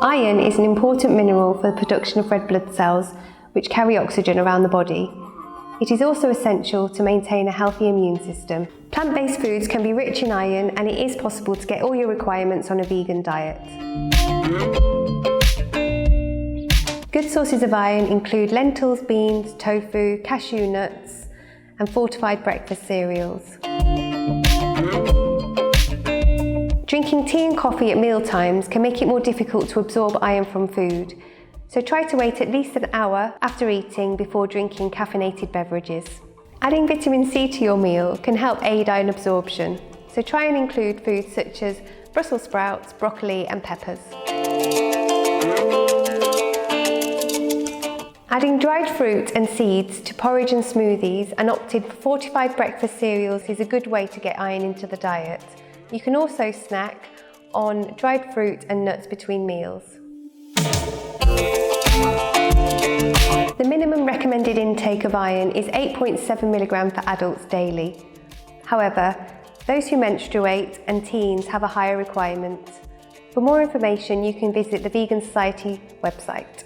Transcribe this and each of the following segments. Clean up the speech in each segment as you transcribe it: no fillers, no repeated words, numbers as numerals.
Iron is an important mineral for the production of red blood cells, which carry oxygen around the body. It is also essential to maintain a healthy immune system. Plant-based foods can be rich in iron, and it is possible to get all your requirements on a vegan diet. Good sources of iron include lentils, beans, tofu, cashew nuts, and fortified breakfast cereals. Drinking tea and coffee at meal times can make it more difficult to absorb iron from food, so try to wait at least an hour after eating before drinking caffeinated beverages. Adding vitamin C to your meal can help aid iron absorption, so try and include foods such as Brussels sprouts, broccoli and peppers. Adding dried fruit and seeds to porridge and smoothies and opted for fortified breakfast cereals is a good way to get iron into the diet. You can also snack on dried fruit and nuts between meals. The minimum recommended intake of iron is 8.7 mg for adults daily. However, those who menstruate and teens have a higher requirement. For more information, you can visit the Vegan Society website.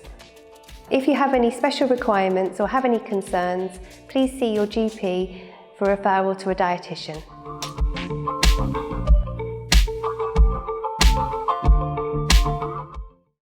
If you have any special requirements or have any concerns, please see your GP for referral to a dietitian.